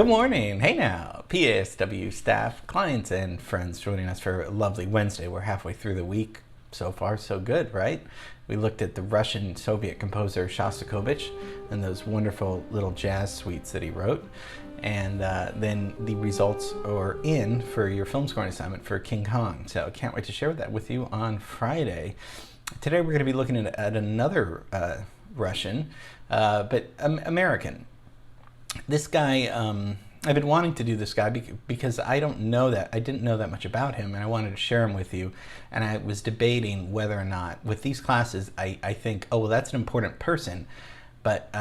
Good morning. Hey now, PASW staff, clients, and friends joining us for a lovely Wednesday. We're halfway through the week. So far, so good, right? We looked at the Russian Soviet composer Shostakovich and those wonderful little jazz suites that he wrote. And then the results are in for your film scoring assignment for King Kong. So I can't wait to share that with you on Friday. Today we're going to be looking at another Russian, but American. This guy, I've been wanting to do this guy because I didn't know that much about him, and I wanted to share him with you. And I was debating whether or not, with these classes, I think, oh, well, that's an important person. But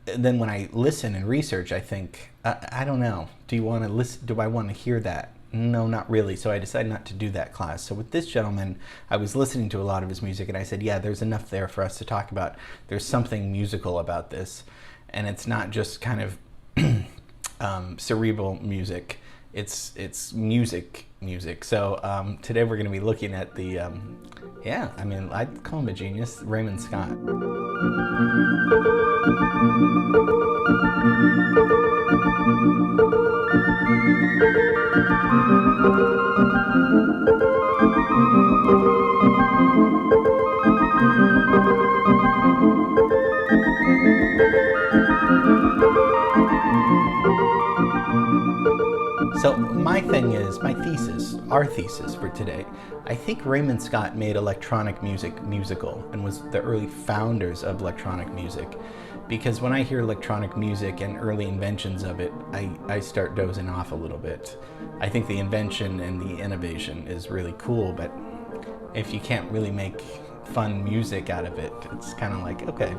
then when I listen and research, I think, I don't know. Do you want to listen? Do I want to hear that? No, not really. So I decided not to do that class. So with this gentleman, I was listening to a lot of his music, and I said, yeah, there's enough there for us to talk about. There's something musical about this. And it's not just kind of cerebral music. It's music. So today we're going to be looking at the, I'd call him a genius, Raymond Scott. So our thesis for today, I think Raymond Scott made electronic music musical and was the early founders of electronic music. Because when I hear electronic music and early inventions of it, I start dozing off a little bit. I think the invention and the innovation is really cool, but if you can't really make fun music out of it, it's kind of like, okay,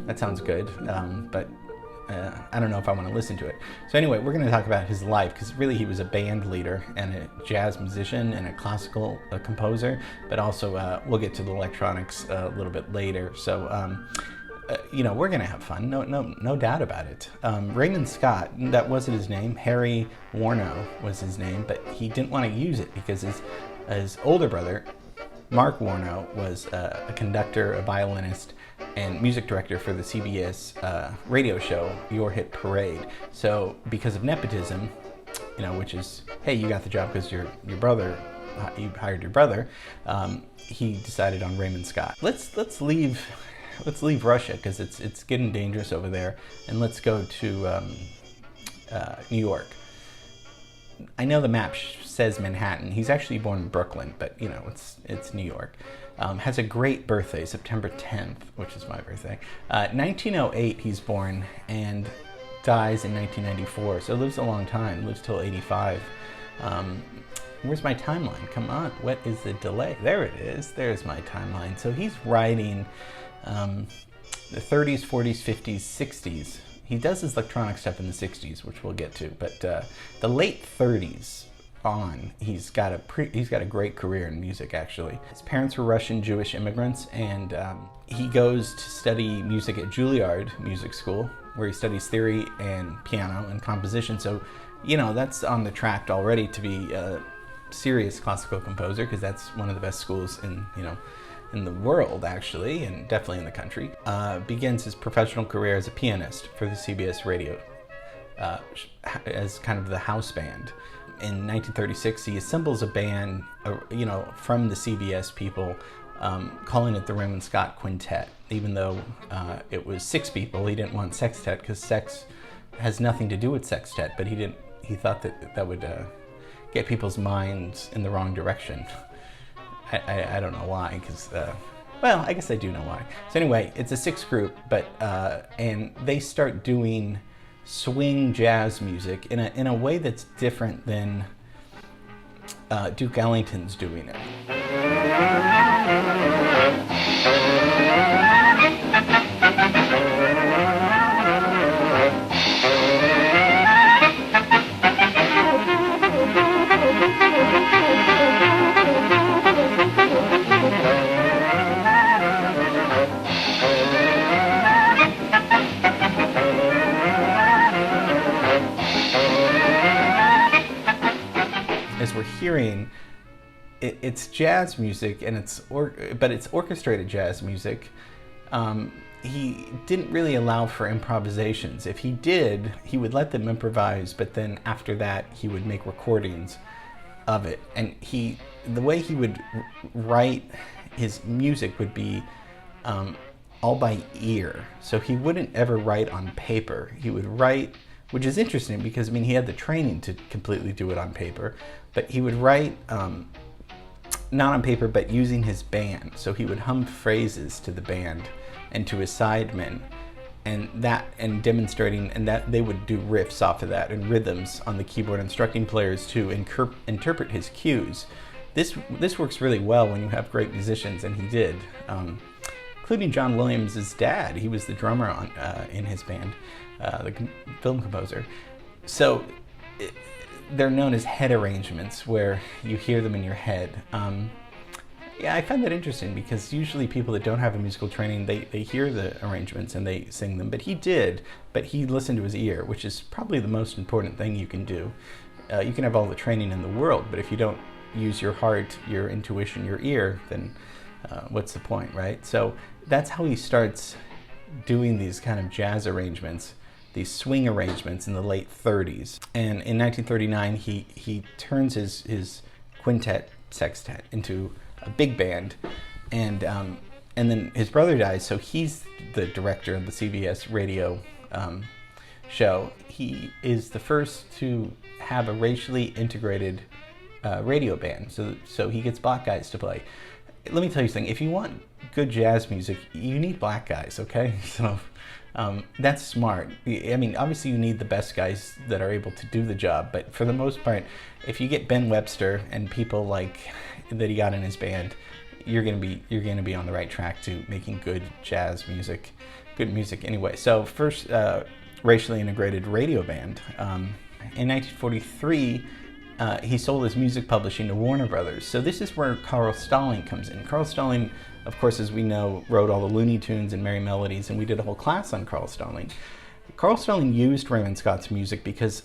that sounds good, but I don't know if I want to listen to it. So anyway, we're going to talk about his life, because really he was a band leader and a jazz musician and a classical composer, but also we'll get to the electronics a little bit later. So we're going to have fun, no doubt about it. Raymond Scott, that wasn't his name. Harry Warno was his name, but he didn't want to use it because his older brother, Mark Warno, was a conductor, a violinist, and music director for the CBS radio show Your Hit Parade. So because of nepotism, which is, hey, you got the job because your brother, you hired your brother, he decided on Raymond Scott. Let's leave Russia because it's getting dangerous over there, and let's go to New York. I know the map says Manhattan. He's actually born in Brooklyn, but it's New York. Has a great birthday, September 10th, which is my birthday. 1908 he's born and dies in 1994, so lives a long time, lives till 85. Where's my timeline? Come on, what is the delay? There it is, there's my timeline. So he's writing the 30s, 40s, 50s, 60s. He does his electronic stuff in the 60s, which we'll get to, but the late 30s on, he's got a great career in music, actually. His parents were Russian Jewish immigrants, and he goes to study music at Juilliard Music School, where he studies theory and piano and composition. So, that's on the track already to be a serious classical composer, because that's one of the best schools in the world, actually, and definitely in the country. Begins his professional career as a pianist for the CBS radio, as kind of the house band. In 1936, he assembles a band, from the CBS people, calling it the Raymond Scott Quintet. Even though it was 6 people, he didn't want sextet because sex has nothing to do with sextet. But he thought that would get people's minds in the wrong direction. I don't know why, because I guess I do know why. So anyway, it's a 6 group, but and they start doing swing jazz music in a way that's different than Duke Ellington's doing it. As we're hearing, it's jazz music, and but it's orchestrated jazz music, he didn't really allow for improvisations. If he did, he would let them improvise, but then after that, he would make recordings of it. And the way he would write his music would be all by ear. So he wouldn't ever write on paper. He would write, which is interesting because, I mean, he had the training to completely do it on paper, but he would write not on paper, but using his band. So he would hum phrases to the band and to his sidemen, and demonstrating, and that they would do riffs off of that and rhythms on the keyboard, instructing players to interpret his cues. This works really well when you have great musicians, and he did, including John Williams' dad. He was the drummer in his band, the film composer. So they're known as head arrangements, where you hear them in your head. Yeah, I find that interesting because usually people that don't have a musical training, they hear the arrangements and they sing them, but he did, but he listened to his ear, which is probably the most important thing you can do. You can have all the training in the world, but if you don't use your heart, your intuition, your ear, then what's the point, right? So that's how he starts doing these kind of jazz arrangements, these swing arrangements in the late 30s. And in 1939, he turns his quintet sextet into a big band, and then his brother dies, so he's the director of the CBS radio show. He is the first to have a racially integrated radio band, so he gets black guys to play. Let me tell you something, if you want good jazz music, you need black guys, okay? So that's smart. I mean, obviously you need the best guys that are able to do the job, but for the most part, if you get Ben Webster and people like that he got in his band, you're gonna be on the right track to making good jazz music, good music anyway. So first racially integrated radio band. In 1943, he sold his music publishing to Warner Brothers. So this is where Carl Stalling comes in. Carl Stalling, of course, as we know, wrote all the Looney Tunes and Merry Melodies, and we did a whole class on Carl Stalling. Carl Stalling used Raymond Scott's music because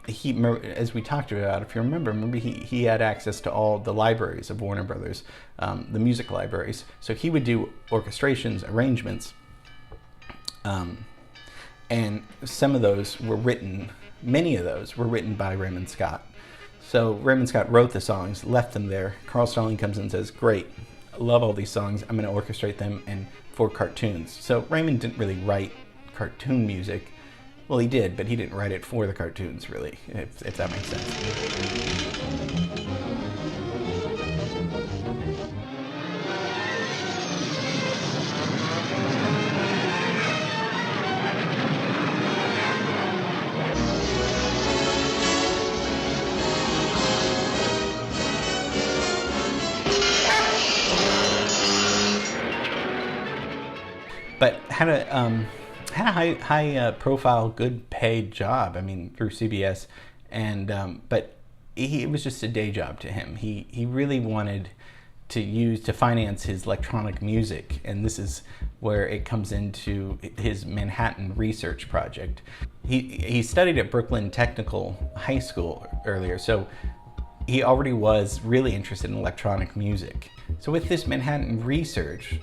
he, as we talked about, if you remember he had access to all the libraries of Warner Brothers, the music libraries. So he would do orchestrations, arrangements, and some of those were written, many of those were written by Raymond Scott. So Raymond Scott wrote the songs, left them there. Carl Stalling comes in and says, great, I love all these songs, I'm going to orchestrate them for cartoons. So Raymond didn't really write cartoon music. Well, he did, but he didn't write it for the cartoons, really, if that makes sense. But had a high profile, good paid job. I mean, through CBS, and but it was just a day job to him. He really wanted to finance his electronic music, and this is where it comes into his Manhattan research project. He studied at Brooklyn Technical High School earlier, so he already was really interested in electronic music. So with this Manhattan research,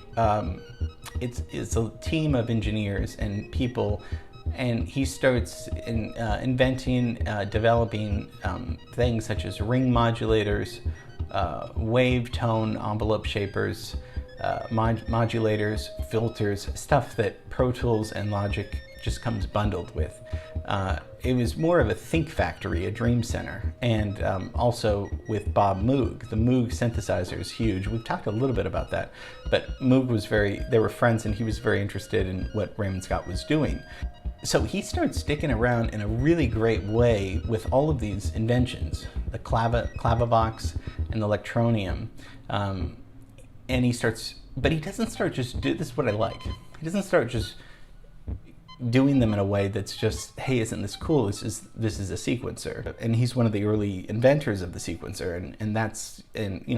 it's a team of engineers and people, and he starts inventing, developing things such as ring modulators, wave tone envelope shapers, modulators, filters, stuff that Pro Tools and Logic just comes bundled with. It was more of a think factory, a dream center, and also with Bob Moog. The Moog synthesizer is huge. We've talked a little bit about that, but Moog was they were friends, and he was very interested in what Raymond Scott was doing. So he starts sticking around in a really great way with all of these inventions, the Clavivox and the Electronium, and he starts, but he doesn't start just this is what I like. He doesn't start just doing them in a way that's just, hey, isn't this cool? This is a sequencer, and he's one of the early inventors of the sequencer, and that's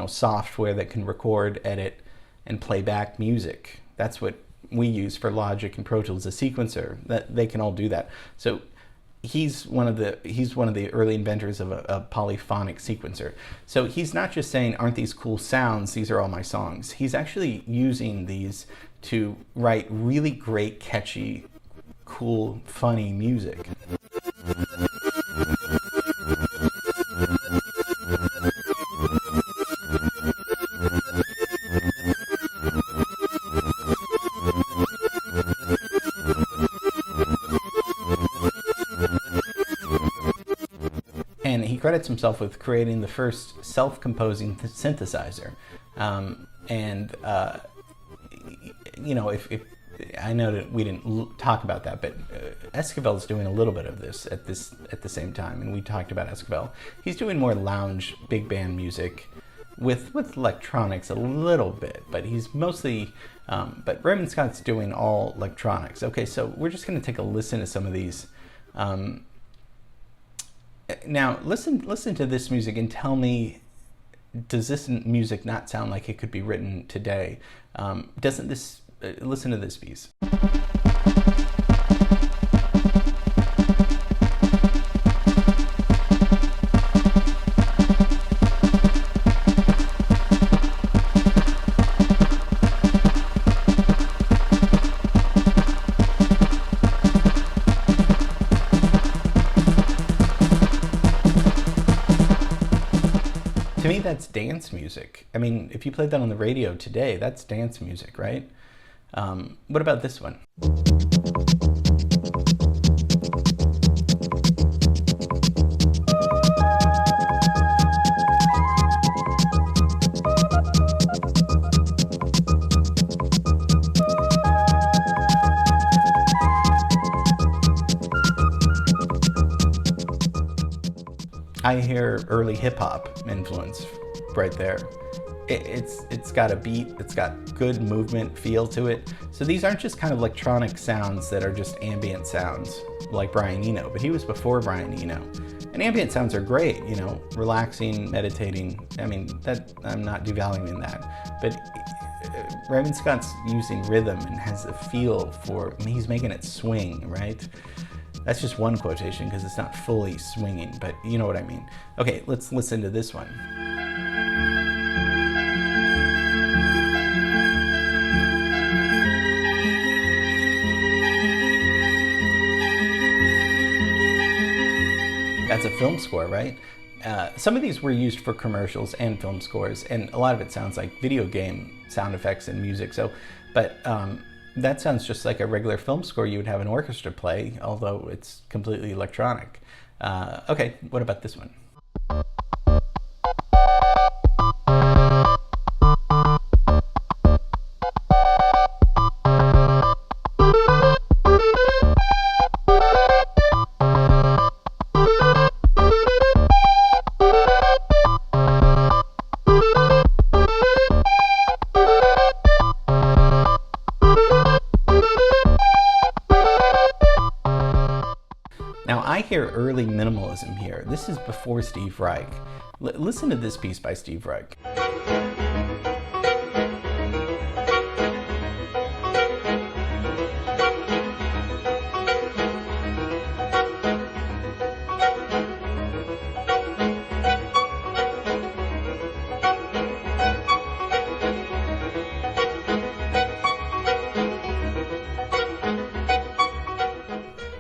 software that can record, edit, and play back music. That's what we use for Logic and Pro Tools, a sequencer. That they can all do that. So he's one of the early inventors of a polyphonic sequencer. So he's not just saying, aren't these cool sounds, these are all my songs. He's actually using these to write really great, catchy, cool, funny music. And he credits himself with creating the first self-composing synthesizer. You know, if I know that we didn't talk about that, but Esquivel's doing a little bit of this at the same time, and we talked about Esquivel. He's doing more lounge big band music with electronics a little bit, but he's mostly. But Raymond Scott's doing all electronics. Okay, so we're just going to take a listen to some of these. Now, listen to this music and tell me, does this music not sound like it could be written today? Doesn't this, listen to this piece. To me, that's dance music. I mean, if you played that on the radio today, that's dance music, right? What about this one? I hear early hip-hop influence right there. It's got a beat, it's got good movement feel to it. So these aren't just kind of electronic sounds that are just ambient sounds like Brian Eno, but he was before Brian Eno. And ambient sounds are great, you know, relaxing, meditating. I mean, that I'm not devaluing that. But Raymond Scott's using rhythm and has a feel for, I mean, he's making it swing, right? That's just one quotation because it's not fully swinging, but you know what I mean. Okay, let's listen to this one. That's a film score, right? Some of these were used for commercials and film scores, and a lot of it sounds like video game sound effects and music. So, but that sounds just like a regular film score you would have an orchestra play, although it's completely electronic. Okay, what about this one? Now I hear early minimalism here. This is before Steve Reich. Listen to this piece by Steve Reich.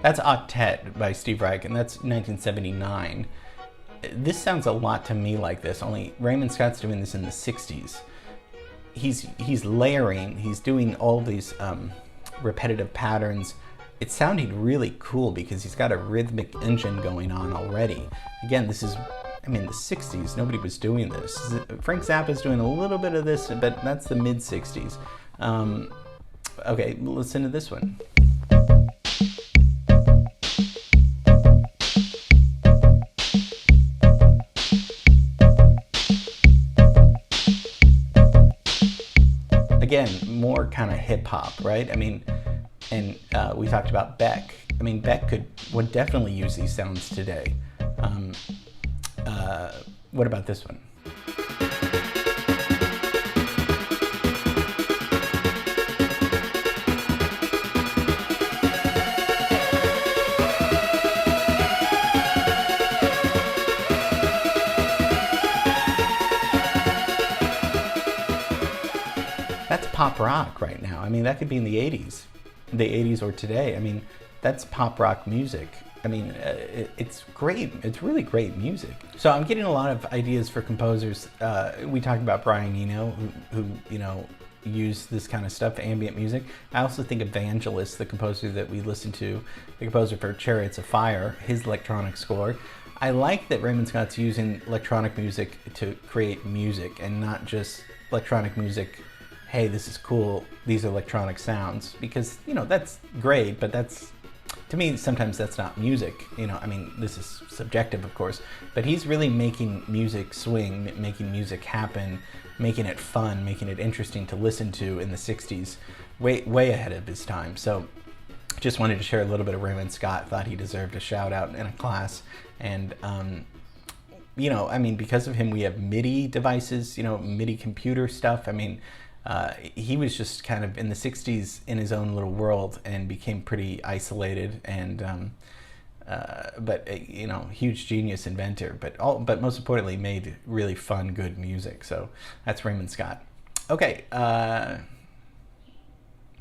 That's Octet by Steve Reich, and that's 1979. This sounds a lot to me like this, only Raymond Scott's doing this in the 60s. He's layering, he's doing all these repetitive patterns. It's sounding really cool because he's got a rhythmic engine going on already. Again, this is, I mean, the 60s, nobody was doing this. Frank Zappa's doing a little bit of this, but that's the mid-60s. Okay, listen to this one. Again, more kind of hip hop, right? I mean, and we talked about Beck. I mean, Beck would definitely use these sounds today. What about this one? pop rock right now. I mean, that could be in the 80s or today. I mean, that's pop rock music. I mean, it's great. It's really great music. So I'm getting a lot of ideas for composers. We talked about Brian Eno, who you know, used this kind of stuff, ambient music. I also think Evangelist, the composer that we listened to, the composer for Chariots of Fire, his electronic score. I like that Raymond Scott's using electronic music to create music and not just electronic music, hey, this is cool, these are electronic sounds, because, you know, that's great, but that's, to me, sometimes that's not music. You know, I mean, this is subjective, of course, but he's really making music swing, making music happen, making it fun, making it interesting to listen to in the 60s, way ahead of his time. So just wanted to share a little bit of Raymond Scott, thought he deserved a shout out in a class. And, you know, I mean, because of him, we have MIDI devices, you know, MIDI computer stuff. I mean, he was just kind of in the 60s in his own little world and became pretty isolated and, but you know, huge genius inventor, but most importantly made really fun, good music. So that's Raymond Scott. Okay,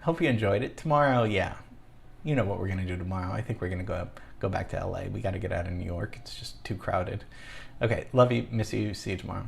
hope you enjoyed it. Tomorrow, yeah, you know what we're gonna do tomorrow. I think we're gonna go back to LA. We got to get out of New York. It's just too crowded. Okay, love you, miss you, see you tomorrow.